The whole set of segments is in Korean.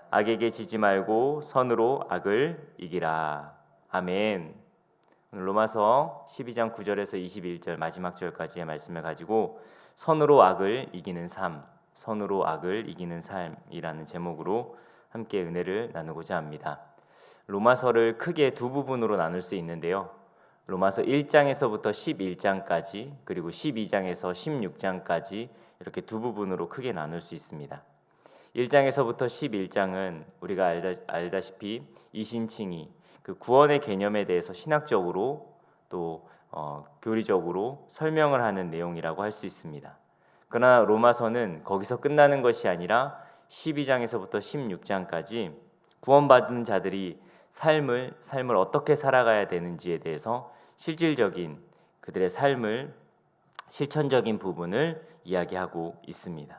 악에게 지지 말고 선으로 악을 이기라. 아멘. 오늘 로마서 12장 9절에서 21절 마지막 절까지의 말씀을 가지고 선으로 악을 이기는 삶, 선으로 악을 이기는 삶이라는 제목으로 함께 은혜를 나누고자 합니다. 로마서를 크게 두 부분으로 나눌 수 있는데요. 로마서 1장에서부터 11장까지 그리고 12장에서 16장까지 이렇게 두 부분으로 크게 나눌 수 있습니다. 1장에서부터 11장은 우리가 알다시피 이신칭이 그 구원의 개념에 대해서 신학적으로 또 교리적으로 설명을 하는 내용이라고 할 수 있습니다. 그러나 로마서는 거기서 끝나는 것이 아니라 12장에서부터 16장까지 구원받은 자들이 삶을 어떻게 살아가야 되는지에 대해서 실질적인 그들의 삶을 실천적인 부분을 이야기하고 있습니다.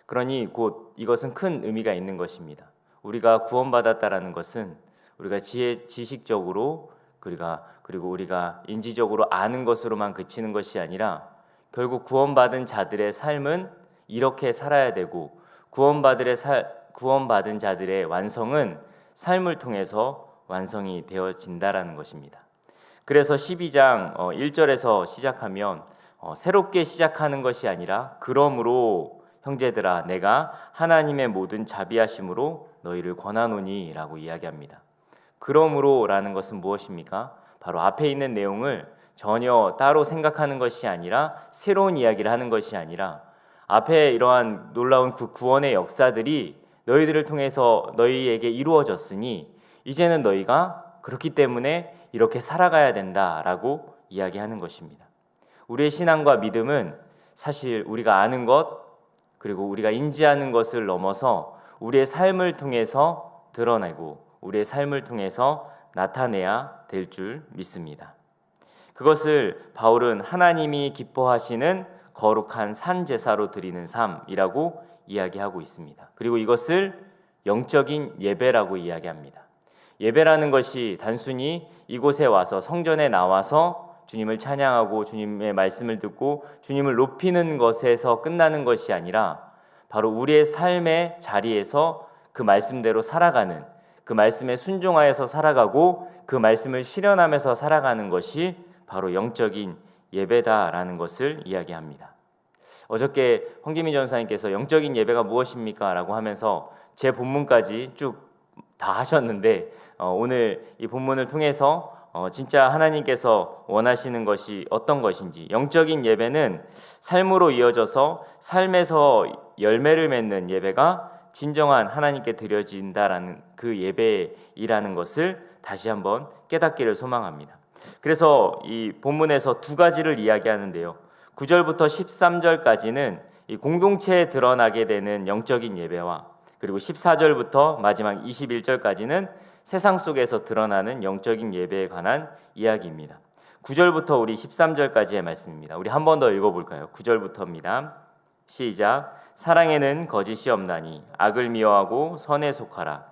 그러니 곧 이것은 큰 의미가 있는 것입니다. 우리가 구원받았다라는 것은 우리가 지식적으로 그리고 우리가 인지적으로 아는 것으로만 그치는 것이 아니라 결국 구원받은 자들의 삶은 이렇게 살아야 되고 구원받은 자들의 완성은 삶을 통해서 완성이 되어진다라는 것입니다. 그래서 12장 1절에서 시작하면 새롭게 시작하는 것이 아니라 그러므로 형제들아 내가 하나님의 모든 자비하심으로 너희를 권하노니 라고 이야기합니다. 그러므로 라는 것은 무엇입니까? 바로 앞에 있는 내용을 전혀 따로 생각하는 것이 아니라 새로운 이야기를 하는 것이 아니라 앞에 이러한 놀라운 그 구원의 역사들이 너희들을 통해서 너희에게 이루어졌으니 이제는 너희가 그렇기 때문에 이렇게 살아가야 된다라고 이야기하는 것입니다. 우리의 신앙과 믿음은 사실 우리가 아는 것 그리고 우리가 인지하는 것을 넘어서 우리의 삶을 통해서 드러내고 우리의 삶을 통해서 나타내야 될 줄 믿습니다. 그것을 바울은 하나님이 기뻐하시는 거룩한 산 제사로 드리는 삶이라고 이야기하고 있습니다. 그리고 이것을 영적인 예배라고 이야기합니다. 예배라는 것이 단순히 이곳에 와서 성전에 나와서 주님을 찬양하고 주님의 말씀을 듣고 주님을 높이는 것에서 끝나는 것이 아니라 바로 우리의 삶의 자리에서 그 말씀대로 살아가는 그 말씀에 순종하여서 살아가고 그 말씀을 실현하면서 살아가는 것이 바로 영적인 예배다라는 것을 이야기합니다. 어저께 황지민 전사님께서 영적인 예배가 무엇입니까? 라고 하면서 제 본문까지 쭉 다 하셨는데 오늘 이 본문을 통해서 진짜 하나님께서 원하시는 것이 어떤 것인지 영적인 예배는 삶으로 이어져서 삶에서 열매를 맺는 예배가 진정한 하나님께 드려진다라는 그 예배이라는 것을 다시 한번 깨닫기를 소망합니다. 그래서 이 본문에서 두 가지를 이야기하는데요. 9절부터 13절까지는 이 공동체에 드러나게 되는 영적인 예배와 그리고 14절부터 마지막 21절까지는 세상 속에서 드러나는 영적인 예배에 관한 이야기입니다. 9절부터 우리 13절까지의 말씀입니다. 우리 한 번 더 읽어볼까요? 9절부터입니다. 시작. 사랑에는 거짓이 없나니 악을 미워하고 선에 속하라.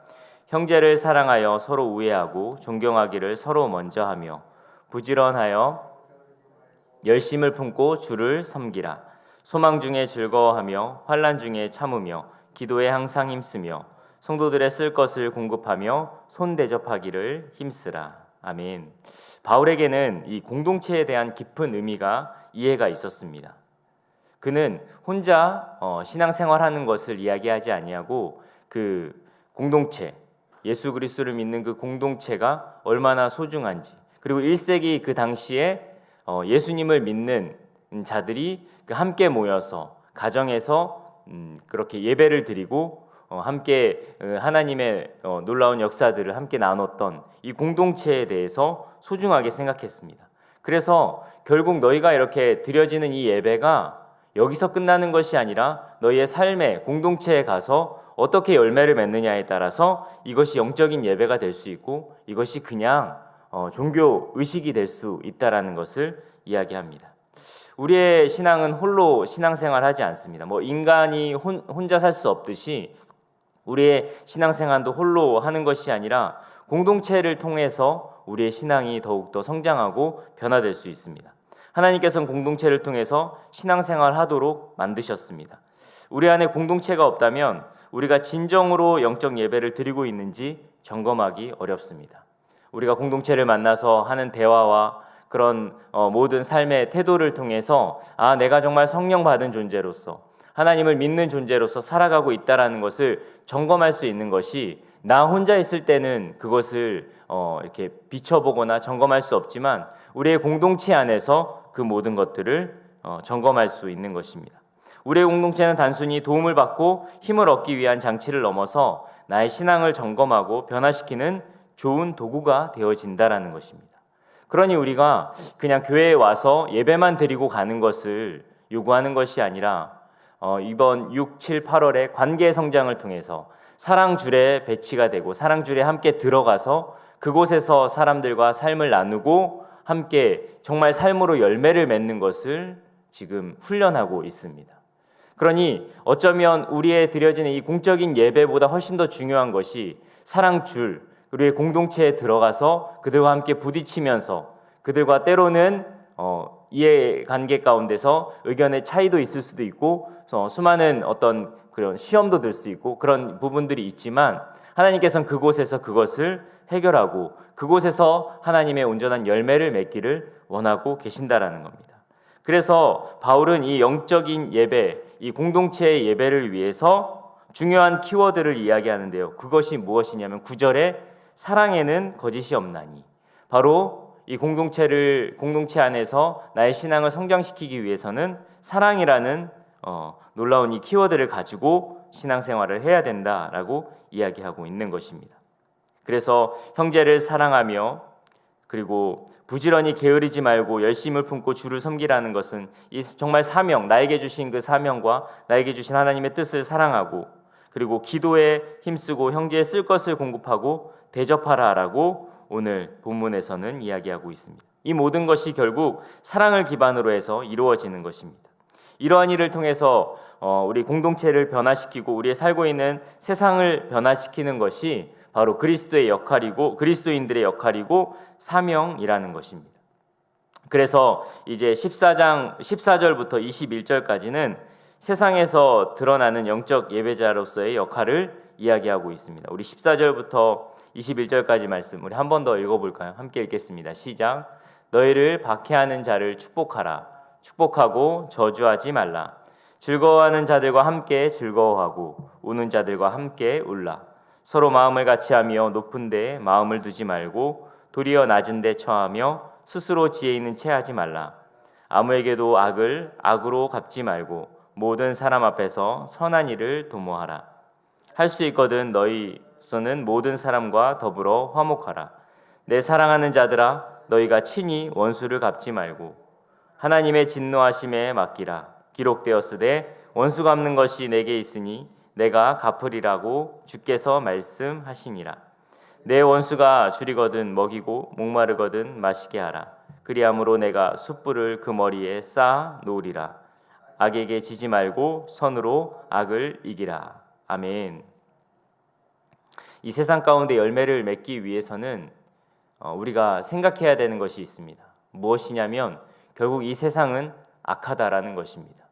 형제를 사랑하여 서로 우애하고 존경하기를 서로 먼저 하며 부지런하여 열심을 품고 주를 섬기라. 소망 중에 즐거워하며 환난 중에 참으며 기도에 항상 힘쓰며 성도들의 쓸 것을 공급하며 손 대접하기를 힘쓰라. 아멘. 바울에게는 이 공동체에 대한 깊은 의미가 이해가 있었습니다. 그는 혼자 신앙생활하는 것을 이야기하지 아니하고 그 공동체, 예수 그리스도를 믿는 그 공동체가 얼마나 소중한지 그리고 1세기 그 당시에 예수님을 믿는 자들이 함께 모여서 가정에서 그렇게 예배를 드리고 함께 하나님의 놀라운 역사들을 함께 나눴던 이 공동체에 대해서 소중하게 생각했습니다. 그래서 결국 너희가 이렇게 드려지는 이 예배가 여기서 끝나는 것이 아니라 너희의 삶의 공동체에 가서 어떻게 열매를 맺느냐에 따라서 이것이 영적인 예배가 될 수 있고 이것이 그냥 종교 의식이 될 수 있다라는 것을 이야기합니다. 우리의 신앙은 홀로 신앙생활하지 않습니다. 인간이 혼자 살 수 없듯이 우리의 신앙생활도 홀로 하는 것이 아니라 공동체를 통해서 우리의 신앙이 더욱더 성장하고 변화될 수 있습니다. 하나님께서는 공동체를 통해서 신앙생활 하도록 만드셨습니다. 우리 안에 공동체가 없다면 우리가 진정으로 영적 예배를 드리고 있는지 점검하기 어렵습니다. 우리가 공동체를 만나서 하는 대화와 그런 모든 삶의 태도를 통해서 내가 정말 성령 받은 존재로서 하나님을 믿는 존재로서 살아가고 있다라는 것을 점검할 수 있는 것이, 나 혼자 있을 때는 그것을 이렇게 비춰보거나 점검할 수 없지만 우리의 공동체 안에서 그 모든 것들을 점검할 수 있는 것입니다. 우리의 공동체는 단순히 도움을 받고 힘을 얻기 위한 장치를 넘어서 나의 신앙을 점검하고 변화시키는 좋은 도구가 되어진다라는 것입니다. 그러니 우리가 그냥 교회에 와서 예배만 드리고 가는 것을 요구하는 것이 아니라 이번 6, 7, 8월에 관계 성장을 통해서 사랑줄에 배치가 되고 사랑줄에 함께 들어가서 그곳에서 사람들과 삶을 나누고 함께 정말 삶으로 열매를 맺는 것을 지금 훈련하고 있습니다. 그러니 어쩌면 우리의 드려지는 이 공적인 예배보다 훨씬 더 중요한 것이 사랑줄, 우리의 공동체에 들어가서 그들과 함께 부딪히면서 그들과 때로는 이해관계 가운데서 의견의 차이도 있을 수도 있고 수많은 어떤 그런 시험도 들 수 있고 그런 부분들이 있지만 하나님께서는 그곳에서 그것을 해결하고 그곳에서 하나님의 온전한 열매를 맺기를 원하고 계신다라는 겁니다. 그래서 바울은 이 영적인 예배, 이 공동체의 예배를 위해서 중요한 키워드를 이야기하는데요. 그것이 무엇이냐면 9절에 사랑에는 거짓이 없나니, 바로 이 공동체 안에서 나의 신앙을 성장시키기 위해서는 사랑이라는 놀라운 이 키워드를 가지고 신앙생활을 해야 된다라고 이야기하고 있는 것입니다. 그래서 형제를 사랑하며 그리고 부지런히 게으르지 말고 열심을 품고 주를 섬기라는 것은 이 정말 사명, 나에게 주신 그 사명과 나에게 주신 하나님의 뜻을 사랑하고 그리고 기도에 힘쓰고 형제에 쓸 것을 공급하고 대접하라라고 오늘 본문에서는 이야기하고 있습니다. 이 모든 것이 결국 사랑을 기반으로 해서 이루어지는 것입니다. 이러한 일을 통해서 우리 공동체를 변화시키고 우리의 살고 있는 세상을 변화시키는 것이 바로 그리스도의 역할이고 그리스도인들의 역할이고 사명이라는 것입니다. 그래서 이제 14절부터 21절까지는 세상에서 드러나는 영적 예배자로서의 역할을 이야기하고 있습니다. 우리 14절부터 21절까지 말씀 우리 한 번 더 읽어볼까요? 함께 읽겠습니다. 시작. 너희를 박해하는 자를 축복하라. 축복하고 저주하지 말라. 즐거워하는 자들과 함께 즐거워하고 우는 자들과 함께 울라. 서로 마음을 같이하며 높은 데에 마음을 두지 말고 도리어 낮은 데 처하며 스스로 지혜 있는 채 하지 말라. 아무에게도 악을 악으로 갚지 말고 모든 사람 앞에서 선한 일을 도모하라. 할 수 있거든 너희서는 모든 사람과 더불어 화목하라. 내 사랑하는 자들아, 너희가 친히 원수를 갚지 말고 하나님의 진노하심에 맡기라. 기록되었으되 원수 갚는 것이 내게 있으니 내가 갚으리라고 주께서 말씀하시니라. 내 원수가 줄이거든 먹이고 목마르거든 마시게 하라. 그리함으로 내가 숯불을 그 머리에 쌓아 놓으리라. 악에게 지지 말고 선으로 악을 이기라. 아멘. 이 세상 가운데 열매를 맺기 위해서는 우리가 생각해야 되는 것이 있습니다. 무엇이냐면 결국 이 세상은 악하다라는 것입니다.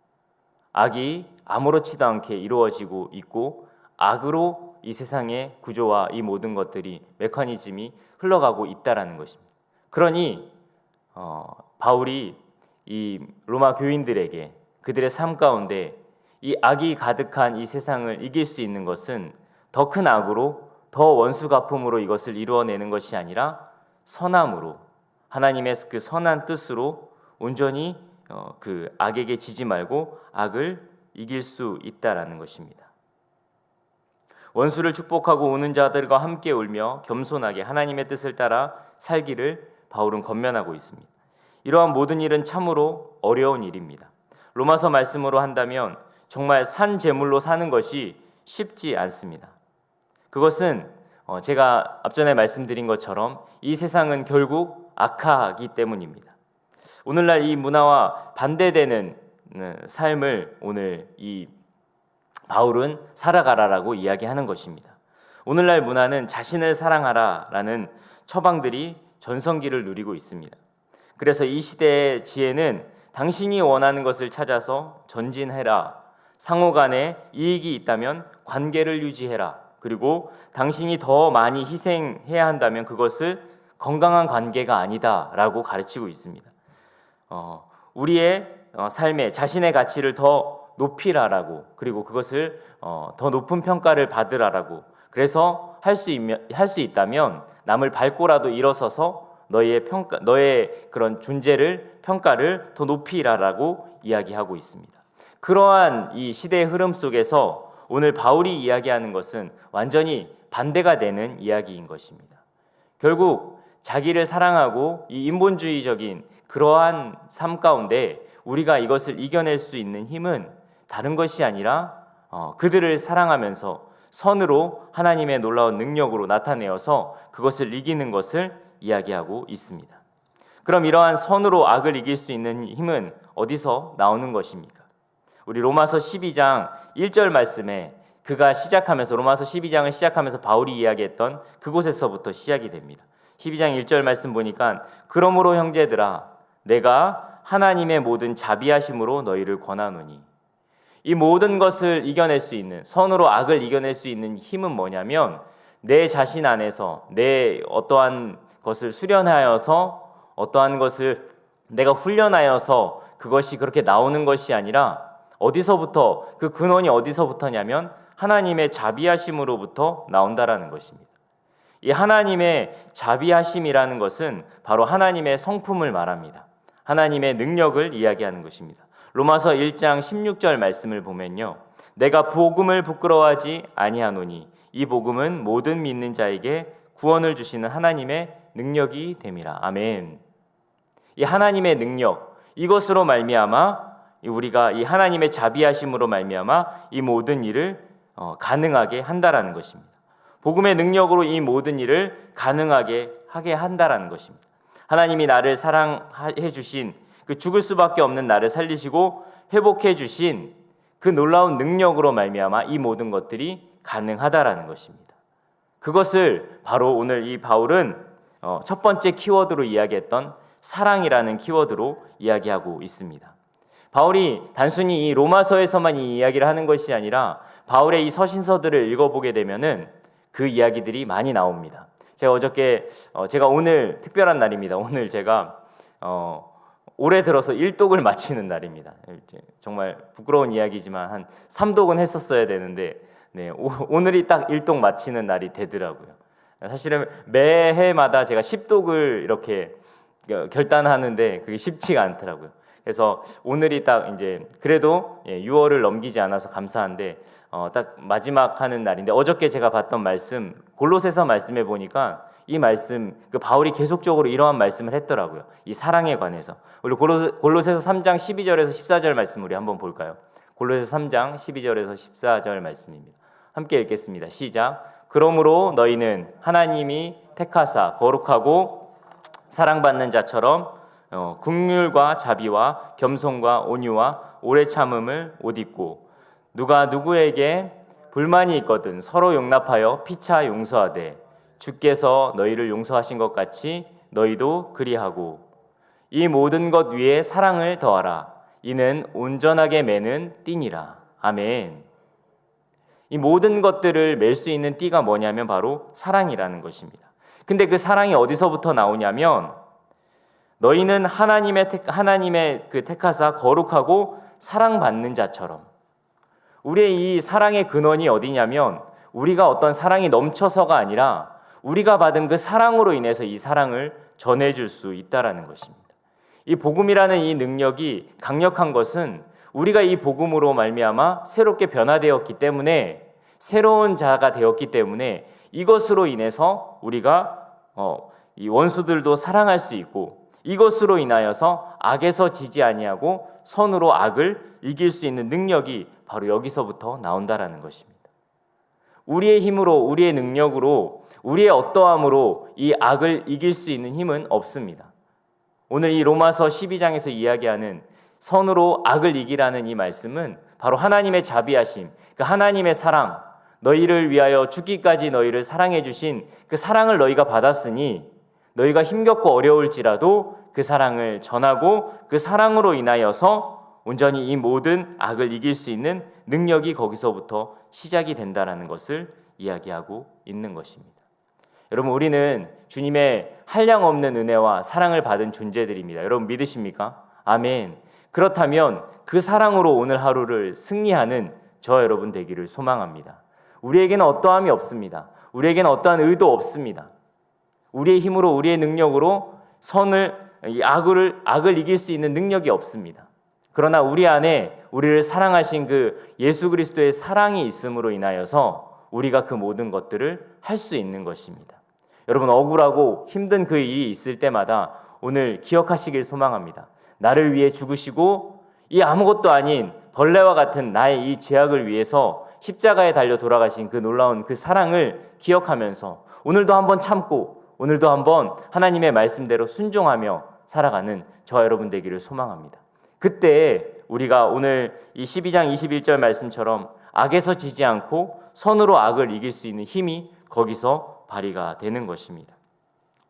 악이 아무렇지도 않게 이루어지고 있고 악으로 이 세상의 구조와 이 모든 것들이 메커니즘이 흘러가고 있다라는 것입니다. 그러니 바울이 이 로마 교인들에게 그들의 삶 가운데 이 악이 가득한 이 세상을 이길 수 있는 것은 더 큰 악으로 더 원수 갚음으로 이것을 이루어내는 것이 아니라 선함으로 하나님의 그 선한 뜻으로 온전히 그 악에게 지지 말고 악을 이길 수 있다라는 것입니다. 원수를 축복하고 우는 자들과 함께 울며 겸손하게 하나님의 뜻을 따라 살기를 바울은 권면하고 있습니다. 이러한 모든 일은 참으로 어려운 일입니다. 로마서 말씀으로 한다면 정말 산 제물로 사는 것이 쉽지 않습니다. 그것은 제가 앞전에 말씀드린 것처럼 이 세상은 결국 악하기 때문입니다. 오늘날 이 문화와 반대되는 삶을 오늘 이 바울은 살아가라라고 이야기하는 것입니다. 오늘날 문화는 자신을 사랑하라라는 처방들이 전성기를 누리고 있습니다. 그래서 이 시대의 지혜는 당신이 원하는 것을 찾아서 전진해라, 상호 간에 이익이 있다면 관계를 유지해라. 그리고 당신이 더 많이 희생해야 한다면 그것을 건강한 관계가 아니다라고 가르치고 있습니다. 우리의 삶에 자신의 가치를 더 높이라라고, 그리고 그것을 더 높은 평가를 받으라라고. 그래서 할 수 있다면 남을 밟고라도 일어서서 너의 그런 존재를, 평가를 더 높이라라고 이야기하고 있습니다. 그러한 이 시대의 흐름 속에서 오늘 바울이 이야기하는 것은 완전히 반대가 되는 이야기인 것입니다. 결국 자기를 사랑하고 이 인본주의적인 그러한 삶 가운데 우리가 이것을 이겨낼 수 있는 힘은 다른 것이 아니라 그들을 사랑하면서 선으로 하나님의 놀라운 능력으로 나타내어서 그것을 이기는 것을 이야기하고 있습니다. 그럼 이러한 선으로 악을 이길 수 있는 힘은 어디서 나오는 것입니까? 우리 로마서 12장 1절 말씀에 그가 시작하면서, 로마서 12장을 시작하면서 바울이 이야기했던 그곳에서부터 시작이 됩니다. 12장 1절 말씀 보니까 그러므로 형제들아 내가 하나님의 모든 자비하심으로 너희를 권하노니, 이 모든 것을 이겨낼 수 있는, 선으로 악을 이겨낼 수 있는 힘은 뭐냐면 내 자신 안에서 내 어떠한 것을 수련하여서, 어떠한 것을 내가 훈련하여서 그것이 그렇게 나오는 것이 아니라 어디서부터, 그 근원이 어디서부터냐면 하나님의 자비하심으로부터 나온다라는 것입니다. 이 하나님의 자비하심이라는 것은 바로 하나님의 성품을 말합니다. 하나님의 능력을 이야기하는 것입니다. 로마서 1장 16절 말씀을 보면요, 내가 복음을 부끄러워하지 아니하노니 이 복음은 모든 믿는 자에게 구원을 주시는 하나님의 능력이 됨이라. 아멘. 이 하나님의 능력, 이것으로 말미암아 우리가 이 하나님의 자비하심으로 말미암아 이 모든 일을 가능하게 한다라는 것입니다. 복음의 능력으로 이 모든 일을 가능하게 하게 한다라는 것입니다. 하나님이 나를 사랑해 주신, 그 죽을 수밖에 없는 나를 살리시고 회복해 주신 그 놀라운 능력으로 말미암아 이 모든 것들이 가능하다라는 것입니다. 그것을 바로 오늘 이 바울은 첫 번째 키워드로 이야기했던 사랑이라는 키워드로 이야기하고 있습니다. 바울이 단순히 이 로마서에서만 이 이야기를 하는 것이 아니라 바울의 이 서신서들을 읽어보게 되면은 그 이야기들이 많이 나옵니다. 제가 오늘 특별한 날입니다. 오늘 제가 올해 들어서 1독을 마치는 날입니다. 정말 부끄러운 이야기지만 한 3독은 했었어야 되는데 오늘이 딱 1독 마치는 날이 되더라고요. 사실은 매해마다 제가 10독을 이렇게 결단하는데 그게 쉽지가 않더라고요. 그래서 오늘이 딱 이제 그래도 6월을 넘기지 않아서 감사한데 딱 마지막 하는 날인데, 어저께 제가 봤던 말씀 골로새서 말씀에 보니까 이 말씀, 그 바울이 계속적으로 이러한 말씀을 했더라고요. 이 사랑에 관해서. 우리 골로새서 3장 12절에서 14절 말씀 우리 한번 볼까요? 골로새서 3장 12절에서 14절 말씀입니다. 함께 읽겠습니다. 시작. 그러므로 너희는 하나님이 택하사 거룩하고 사랑받는 자처럼 긍휼과 자비와 겸손과 온유와 오래 참음을 옷 입고, 누가 누구에게 불만이 있거든 서로 용납하여 피차 용서하되 주께서 너희를 용서하신 것 같이 너희도 그리하고, 이 모든 것 위에 사랑을 더하라. 이는 온전하게 매는 띠니라. 아멘. 이 모든 것들을 맬 수 있는 띠가 뭐냐면 바로 사랑이라는 것입니다. 근데 그 사랑이 어디서부터 나오냐면 너희는 하나님의 그 택하사 거룩하고 사랑받는 자처럼. 우리의 이 사랑의 근원이 어디냐면 우리가 어떤 사랑이 넘쳐서가 아니라 우리가 받은 그 사랑으로 인해서 이 사랑을 전해줄 수 있다라는 것입니다. 이 복음이라는 이 능력이 강력한 것은 우리가 이 복음으로 말미암아 새롭게 변화되었기 때문에, 새로운 자가 되었기 때문에 이것으로 인해서 우리가 이 원수들도 사랑할 수 있고, 이것으로 인하여서 악에서 지지 아니하고 선으로 악을 이길 수 있는 능력이 바로 여기서부터 나온다라는 것입니다. 우리의 힘으로, 우리의 능력으로, 우리의 어떠함으로 이 악을 이길 수 있는 힘은 없습니다. 오늘 이 로마서 12장에서 이야기하는 선으로 악을 이기라는 이 말씀은 바로 하나님의 자비하심, 그 하나님의 사랑, 너희를 위하여 죽기까지 너희를 사랑해 주신 그 사랑을 너희가 받았으니 너희가 힘겹고 어려울지라도 그 사랑을 전하고 그 사랑으로 인하여서 온전히 이 모든 악을 이길 수 있는 능력이 거기서부터 시작이 된다라는 것을 이야기하고 있는 것입니다. 여러분, 우리는 주님의 한량없는 은혜와 사랑을 받은 존재들입니다. 여러분 믿으십니까? 아멘. 그렇다면 그 사랑으로 오늘 하루를 승리하는 저와 여러분 되기를 소망합니다. 우리에게는 어떠함이 없습니다. 우리에게는 어떠한 의도 없습니다. 우리의 힘으로, 우리의 능력으로 악을 이길 수 있는 능력이 없습니다. 그러나 우리 안에 우리를 사랑하신 그 예수 그리스도의 사랑이 있음으로 인하여서 우리가 그 모든 것들을 할 수 있는 것입니다. 여러분, 억울하고 힘든 그 일이 있을 때마다 오늘 기억하시길 소망합니다. 나를 위해 죽으시고 이 아무것도 아닌 벌레와 같은 나의 이 죄악을 위해서 십자가에 달려 돌아가신 그 놀라운 그 사랑을 기억하면서 오늘도 한번 참고 오늘도 한번 하나님의 말씀대로 순종하며 살아가는 저와 여러분 되기를 소망합니다. 그때 우리가 오늘 이 12장 21절 말씀처럼 악에서 지지 않고 선으로 악을 이길 수 있는 힘이 거기서 발휘가 되는 것입니다.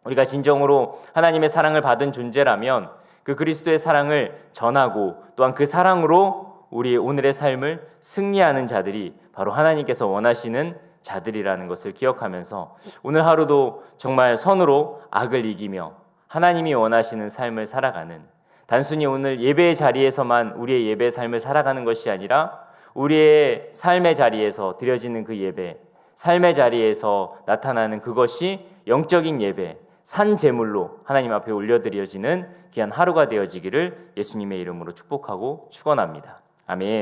우리가 진정으로 하나님의 사랑을 받은 존재라면 그 그리스도의 사랑을 전하고 또한 그 사랑으로 우리의 오늘의 삶을 승리하는 자들이 바로 하나님께서 원하시는 자들이라는 것을 기억하면서 오늘 하루도 정말 선으로 악을 이기며 하나님이 원하시는 삶을 살아가는, 단순히 오늘 예배의 자리에서만 우리의 예배의 삶을 살아가는 것이 아니라 우리의 삶의 자리에서 드려지는 그 예배, 삶의 자리에서 나타나는 그것이 영적인 예배, 산 제물로 하나님 앞에 올려드려지는 귀한 하루가 되어지기를 예수님의 이름으로 축복하고 축원합니다. 아멘.